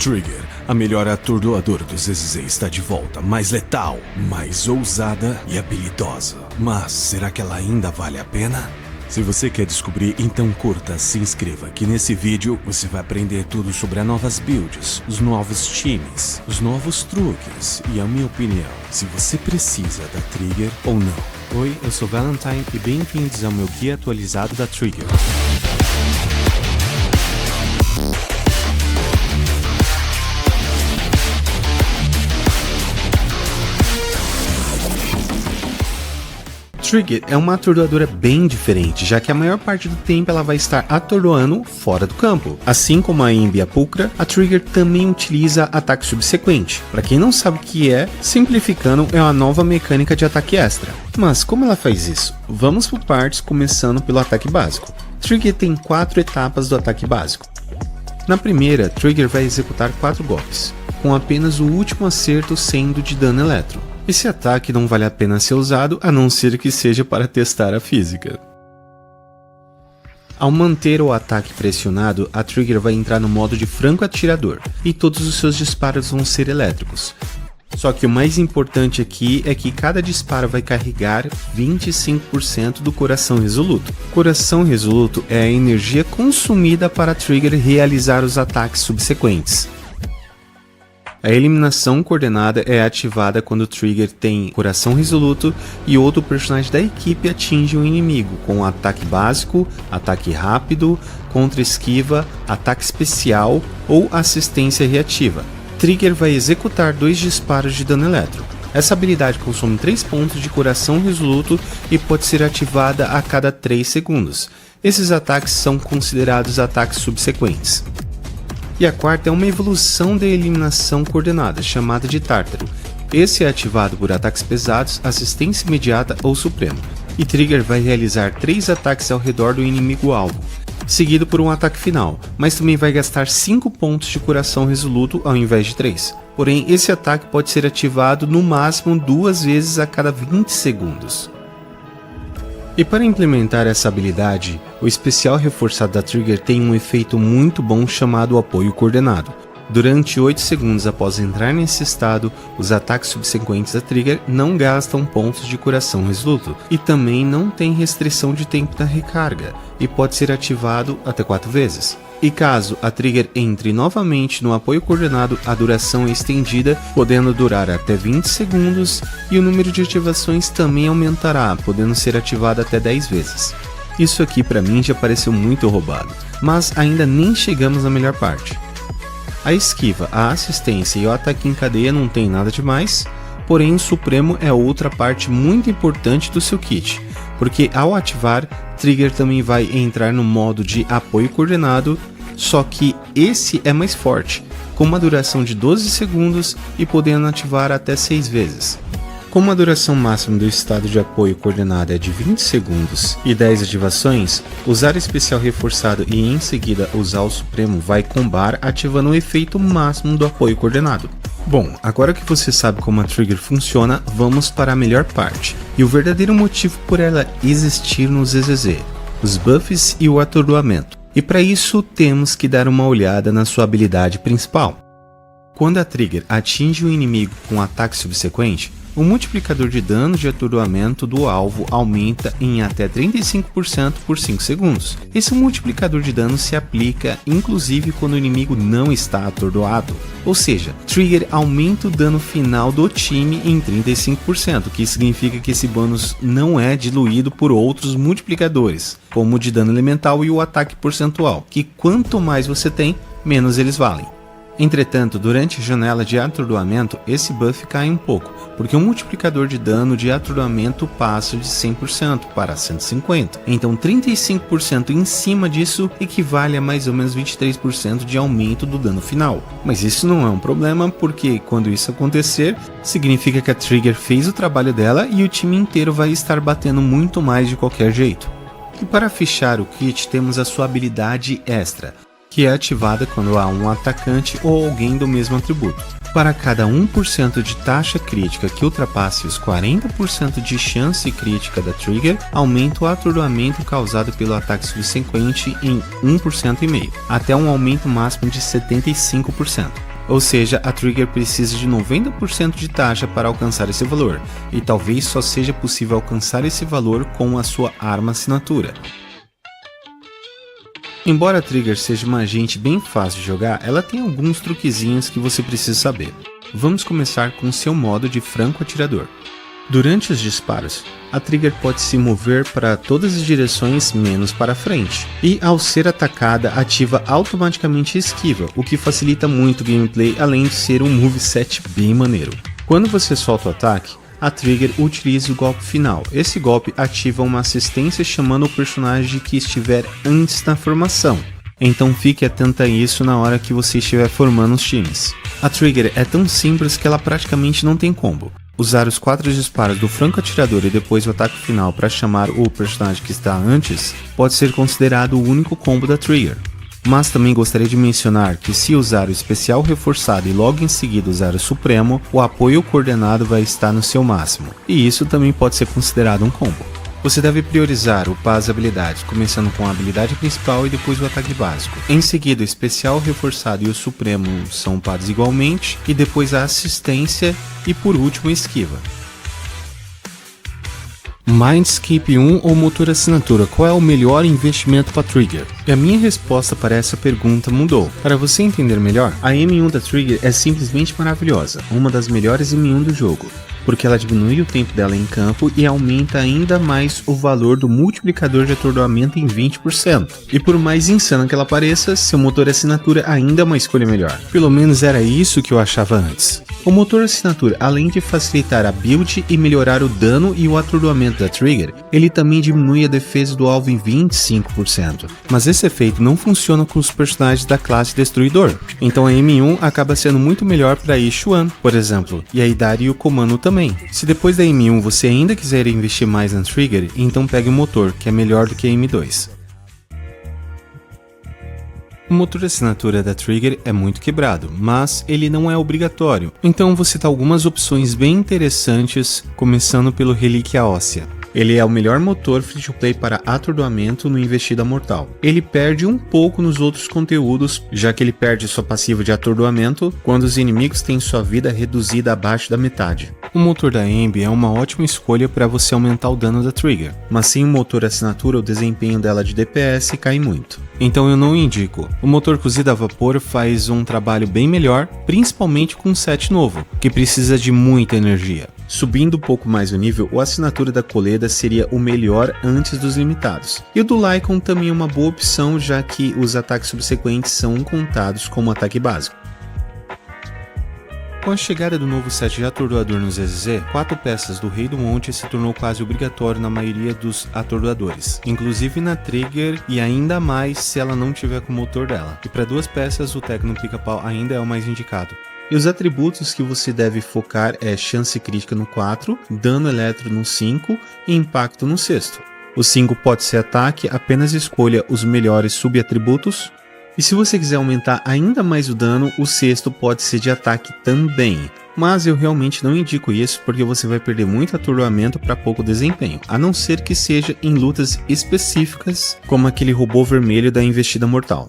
Trigger, a melhor atordoadora dos ZZZ, está de volta, mais letal, mais ousada e habilidosa. Mas será que ela ainda vale a pena? Se você quer descobrir, então curta, se inscreva, que nesse vídeo você vai aprender tudo sobre as novas builds, os novos times, os novos truques e a minha opinião, se você precisa da Trigger ou não. Oi, eu sou Valentine e bem-vindos ao meu guia atualizado da Trigger. Trigger é uma atordoadora bem diferente, já que a maior parte do tempo ela vai estar atordoando fora do campo. Assim como a Imbi e a Pulcra, a Trigger também utiliza ataque subsequente. Para quem não sabe o que é, simplificando, é uma nova mecânica de ataque extra. Mas como ela faz isso? Vamos por partes, começando pelo ataque básico. Trigger tem 4 etapas do ataque básico. Na primeira, Trigger vai executar 4 golpes, com apenas o último acerto sendo de dano eletro. Esse ataque não vale a pena ser usado, a não ser que seja para testar a física. Ao manter o ataque pressionado, a Trigger vai entrar no modo de franco atirador, e todos os seus disparos vão ser elétricos. Só que o mais importante aqui é que cada disparo vai carregar 25% do coração resoluto. Coração resoluto é a energia consumida para a Trigger realizar os ataques subsequentes. A eliminação coordenada é ativada quando o Trigger tem coração resoluto e outro personagem da equipe atinge o inimigo com ataque básico, ataque rápido, contra-esquiva, ataque especial ou assistência reativa. Trigger vai executar 2 disparos de dano eletro. Essa habilidade consome 3 pontos de coração resoluto e pode ser ativada a cada 3 segundos. Esses ataques são considerados ataques subsequentes. E a quarta é uma evolução da eliminação coordenada, chamada de Tártaro. Esse é ativado por ataques pesados, assistência imediata ou supremo. E Trigger vai realizar 3 ataques ao redor do inimigo-alvo, seguido por um ataque final, mas também vai gastar 5 pontos de coração resoluto ao invés de 3. Porém, esse ataque pode ser ativado no máximo 2 vezes a cada 20 segundos. E para implementar essa habilidade, o especial reforçado da Trigger tem um efeito muito bom chamado apoio coordenado. Durante 8 segundos após entrar nesse estado, os ataques subsequentes da Trigger não gastam pontos de coração resoluto e também não tem restrição de tempo da recarga e pode ser ativado até 4 vezes. E caso a Trigger entre novamente no apoio coordenado, a duração é estendida, podendo durar até 20 segundos e o número de ativações também aumentará, podendo ser ativado até 10 vezes. Isso aqui para mim já pareceu muito roubado, mas ainda nem chegamos na melhor parte. A esquiva, a assistência e o ataque em cadeia não tem nada demais, porém o Supremo é outra parte muito importante do seu kit, porque ao ativar, Trigger também vai entrar no modo de apoio coordenado, só que esse é mais forte, com uma duração de 12 segundos e podendo ativar até 6 vezes. Como a duração máxima do estado de apoio coordenado é de 20 segundos e 10 ativações, usar especial reforçado e em seguida usar o Supremo vai combar ativando o efeito máximo do apoio coordenado. Bom, agora que você sabe como a Trigger funciona, vamos para a melhor parte, e o verdadeiro motivo por ela existir no ZZZ, os buffs e o atordoamento. E para isso temos que dar uma olhada na sua habilidade principal. Quando a Trigger atinge o inimigo com um ataque subsequente, o multiplicador de dano de atordoamento do alvo aumenta em até 35% por 5 segundos. Esse multiplicador de dano se aplica inclusive quando o inimigo não está atordoado. Ou seja, Trigger aumenta o dano final do time em 35%, que significa que esse bônus não é diluído por outros multiplicadores, como o de dano elemental e o ataque percentual, que quanto mais você tem, menos eles valem. Entretanto, durante a janela de atordoamento, esse buff cai um pouco, porque o multiplicador de dano de atordoamento passa de 100% para 150%. Então 35% em cima disso equivale a mais ou menos 23% de aumento do dano final. Mas isso não é um problema, porque quando isso acontecer, significa que a Trigger fez o trabalho dela e o time inteiro vai estar batendo muito mais de qualquer jeito. E para fechar o kit temos a sua habilidade extra, que é ativada quando há um atacante ou alguém do mesmo atributo. Para cada 1% de taxa crítica que ultrapasse os 40% de chance crítica da Trigger, aumenta o atordoamento causado pelo ataque subsequente em 1,5%, até um aumento máximo de 75%. ou seja, a Trigger precisa de 90% de taxa para alcançar esse valor, e talvez só seja possível alcançar esse valor com a sua arma assinatura. Embora a Trigger seja uma agente bem fácil de jogar, ela tem alguns truquezinhos que você precisa saber. Vamos começar com seu modo de franco atirador. Durante os disparos, a Trigger pode se mover para todas as direções menos para frente, e ao ser atacada ativa automaticamente a esquiva, o que facilita muito o gameplay além de ser um moveset bem maneiro. Quando você solta o ataque, a Trigger utiliza o golpe final. Esse golpe ativa uma assistência chamando o personagem que estiver antes na formação. Então fique atento a isso na hora que você estiver formando os times. A Trigger é tão simples que ela praticamente não tem combo. Usar os 4 disparos do franco atirador e depois o ataque final para chamar o personagem que está antes pode ser considerado o único combo da Trigger. Mas também gostaria de mencionar que se usar o especial reforçado e logo em seguida usar o supremo, o apoio coordenado vai estar no seu máximo, e isso também pode ser considerado um combo. Você deve priorizar upar as habilidades, começando com a habilidade principal e depois o ataque básico. Em seguida, o especial reforçado e o supremo são upados igualmente, e depois a assistência e por último a esquiva. Mindscape 1 ou motor assinatura, qual é o melhor investimento para Trigger? E a minha resposta para essa pergunta mudou. Para você entender melhor, a M1 da Trigger é simplesmente maravilhosa, uma das melhores M1 do jogo, porque ela diminui o tempo dela em campo e aumenta ainda mais o valor do multiplicador de atordoamento em 20%. E por mais insana que ela pareça, seu motor assinatura ainda é uma escolha melhor. Pelo menos era isso que eu achava antes. O motor assinatura, além de facilitar a build e melhorar o dano e o atordoamento da Trigger, ele também diminui a defesa do alvo em 25%. Mas esse efeito não funciona com os personagens da classe Destruidor, então a M1 acaba sendo muito melhor para Issue 1, por exemplo, e aí daria o comando também. Se depois da M1 você ainda quiser investir mais na Trigger, então pegue o motor, que é melhor do que a M2. O motor assinatura da Trigger é muito quebrado, mas ele não é obrigatório, então vou citar algumas opções bem interessantes, começando pelo Relíquia Óssea. Ele é o melhor motor free-to-play para atordoamento no Investida Mortal. Ele perde um pouco nos outros conteúdos, já que ele perde sua passiva de atordoamento quando os inimigos têm sua vida reduzida abaixo da metade. O motor da Emb é uma ótima escolha para você aumentar o dano da Trigger, mas sem o motor assinatura o desempenho dela de DPS cai muito. Então eu não indico. O motor cozido a vapor faz um trabalho bem melhor, principalmente com um set novo, que precisa de muita energia. Subindo um pouco mais o nível, o assinatura da Coleda seria o melhor antes dos limitados. E o do Lycon também é uma boa opção, já que os ataques subsequentes são contados como ataque básico. Com a chegada do novo set de atordoador no ZZZ, 4 peças do Rei do Monte se tornou quase obrigatório na maioria dos atordoadores, inclusive na Trigger e ainda mais se ela não tiver com o motor dela. E para 2 peças o Tecno Pica-Pau ainda é o mais indicado. E os atributos que você deve focar é chance crítica no 4, dano eletro no 5 e impacto no 6º. O 5 pode ser ataque, apenas escolha os melhores subatributos. E se você quiser aumentar ainda mais o dano, o 6º pode ser de ataque também. Mas eu realmente não indico isso porque você vai perder muito atordoamento para pouco desempenho, a não ser que seja em lutas específicas, como aquele robô vermelho da Investida Mortal.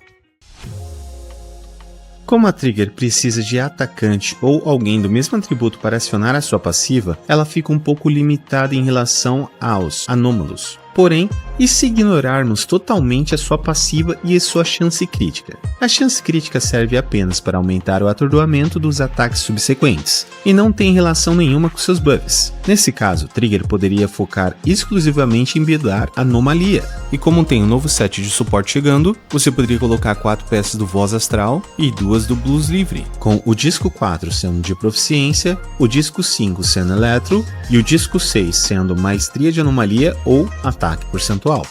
Como a Trigger precisa de atacante ou alguém do mesmo atributo para acionar a sua passiva, ela fica um pouco limitada em relação aos anômalos. Porém, e se ignorarmos totalmente a sua passiva e a sua chance crítica? A chance crítica serve apenas para aumentar o atordoamento dos ataques subsequentes, e não tem relação nenhuma com seus buffs. Nesse caso, Trigger poderia focar exclusivamente em buildar Anomalia, e como tem um novo set de suporte chegando, você poderia colocar 4 peças do Voz Astral e 2 do Blues Livre, com o disco 4 sendo de proficiência, o disco 5 sendo eletro, e o disco 6 sendo maestria de anomalia ou ataque percentual.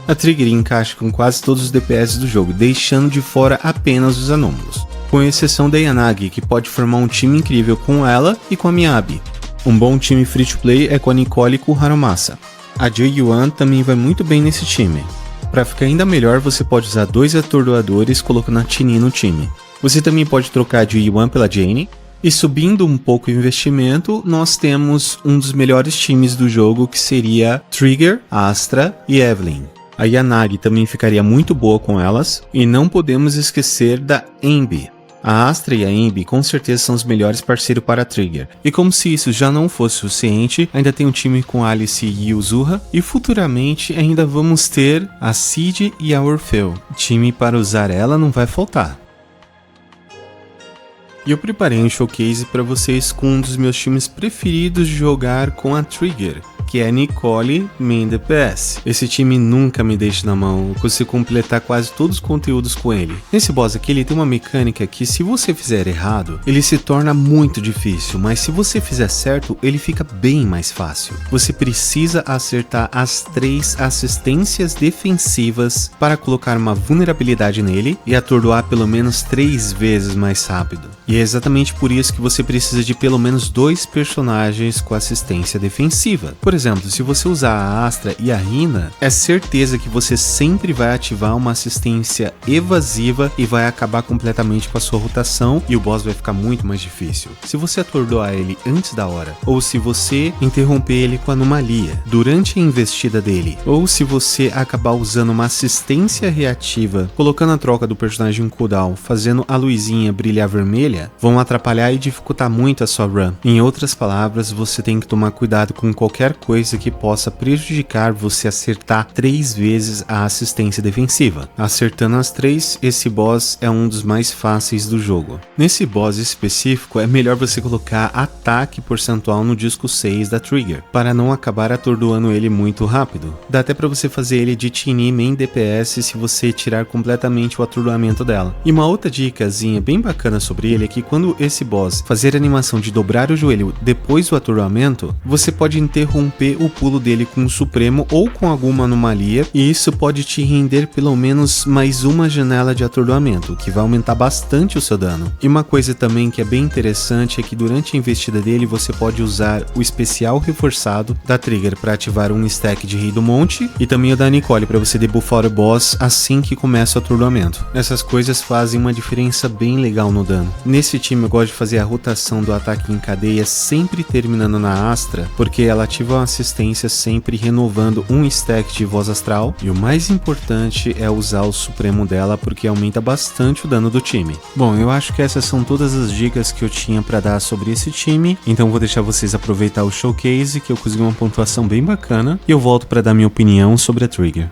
A Trigger encaixa com quase todos os DPS do jogo, deixando de fora apenas os anômalos, com exceção da Yanagi, que pode formar um time incrível com ela e com a Miyabi. Um bom time free-to-play é com a Nicole e com o Harumasa. A Ji-Yuan também vai muito bem nesse time. Para ficar ainda melhor, você pode usar 2 atordoadores colocando a Tini no time. Você também pode trocar a Ji-Yuan pela Jane. E subindo um pouco o investimento, nós temos um dos melhores times do jogo, que seria Trigger, Astra e Evelynn. A Yanagi também ficaria muito boa com elas, e não podemos esquecer da Embi. A Astra e a Embi com certeza são os melhores parceiros para Trigger. E como se isso já não fosse suficiente, ainda tem um time com Alice e Uzuha, e futuramente ainda vamos ter a Cid e a Orfeu. Time para usar ela não vai faltar. E eu preparei um showcase para vocês com um dos meus times preferidos de jogar com a Trigger, que é Nicole main DPS. Esse time nunca me deixa na mão, eu consigo completar quase todos os conteúdos com ele. Nesse boss aqui ele tem uma mecânica que se você fizer errado, ele se torna muito difícil, mas se você fizer certo, ele fica bem mais fácil. Você precisa acertar as 3 assistências defensivas para colocar uma vulnerabilidade nele e atordoar pelo menos 3 vezes mais rápido. E é exatamente por isso que você precisa de pelo menos 2 personagens com assistência defensiva. Por exemplo, se você usar a Astra e a Rina, é certeza que você sempre vai ativar uma assistência evasiva e vai acabar completamente com a sua rotação e o boss vai ficar muito mais difícil. Se você atordoar ele antes da hora, ou se você interromper ele com anomalia durante a investida dele, ou se você acabar usando uma assistência reativa, colocando a troca do personagem em cooldown, fazendo a luzinha brilhar vermelha, vão atrapalhar e dificultar muito a sua run. Em outras palavras, você tem que tomar cuidado com qualquer coisa que possa prejudicar você acertar 3 vezes a assistência defensiva. Acertando as 3, esse boss é um dos mais fáceis do jogo. Nesse boss específico, é melhor você colocar ataque percentual no disco 6 da Trigger, para não acabar atordoando ele muito rápido. Dá até para você fazer ele de Tini main DPS se você tirar completamente o atordoamento dela. E uma outra dicasinha bem bacana sobre ele é que quando esse boss fazer a animação de dobrar o joelho depois do atordoamento, você pode interromper o pulo dele com o Supremo ou com alguma anomalia, e isso pode te render pelo menos mais uma janela de atordoamento, que vai aumentar bastante o seu dano. E uma coisa também que é bem interessante é que durante a investida dele você pode usar o especial reforçado da Trigger para ativar um stack de Rei do Monte e também o da Nicole para você debuffar o boss assim que começa o atordoamento. Essas coisas fazem uma diferença bem legal no dano. Nesse time eu gosto de fazer a rotação do ataque em cadeia sempre terminando na Astra, porque ela ativa uma assistência sempre renovando um stack de voz astral, e o mais importante é usar o Supremo dela porque aumenta bastante o dano do time. Bom, eu acho que essas são todas as dicas que eu tinha para dar sobre esse time, então vou deixar vocês aproveitar o showcase, que eu consegui uma pontuação bem bacana, e eu volto para dar minha opinião sobre a Trigger.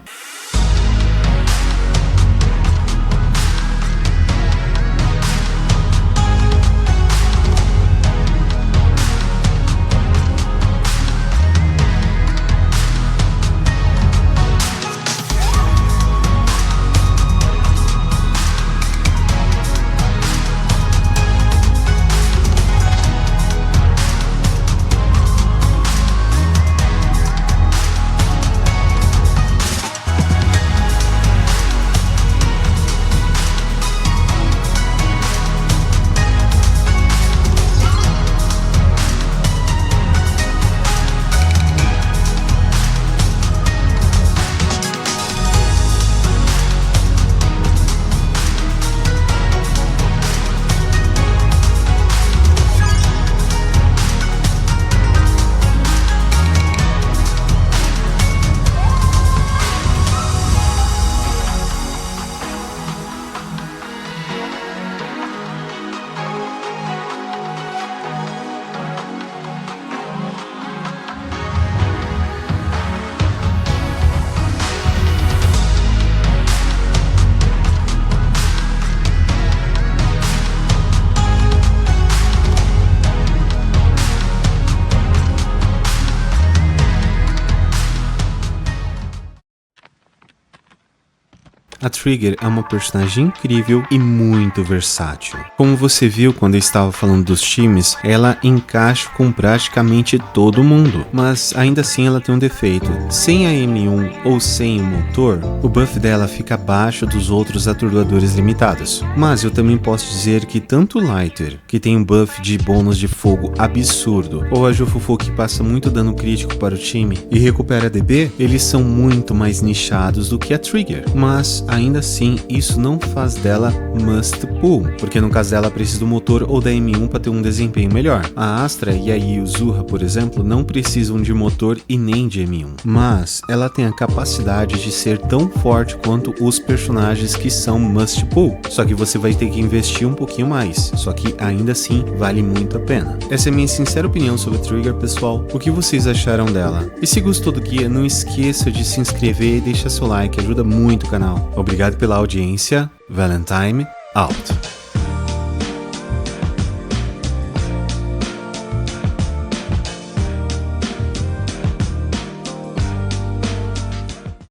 A Trigger é uma personagem incrível e muito versátil. Como você viu quando eu estava falando dos times, ela encaixa com praticamente todo mundo, mas ainda assim ela tem um defeito. Sem a M1 ou sem o motor, o buff dela fica abaixo dos outros atordoadores limitados. Mas eu também posso dizer que tanto o Lighter, que tem um buff de bônus de fogo absurdo, ou a Jofufu, que passa muito dano crítico para o time e recupera DB, eles são muito mais nichados do que a Trigger. Mas ainda assim isso não faz dela must pull, porque no caso dela precisa do motor ou da M1 para ter um desempenho melhor. A Astra e a Yuzuha, por exemplo, não precisam de motor e nem de M1, mas ela tem a capacidade de ser tão forte quanto os personagens que são must pull, só que você vai ter que investir um pouquinho mais, só que ainda assim vale muito a pena. Essa é a minha sincera opinião sobre a Trigger, pessoal. O que vocês acharam dela? E se gostou do guia, não esqueça de se inscrever e deixar seu like, ajuda muito o canal. Obrigado pela audiência. Valentine out.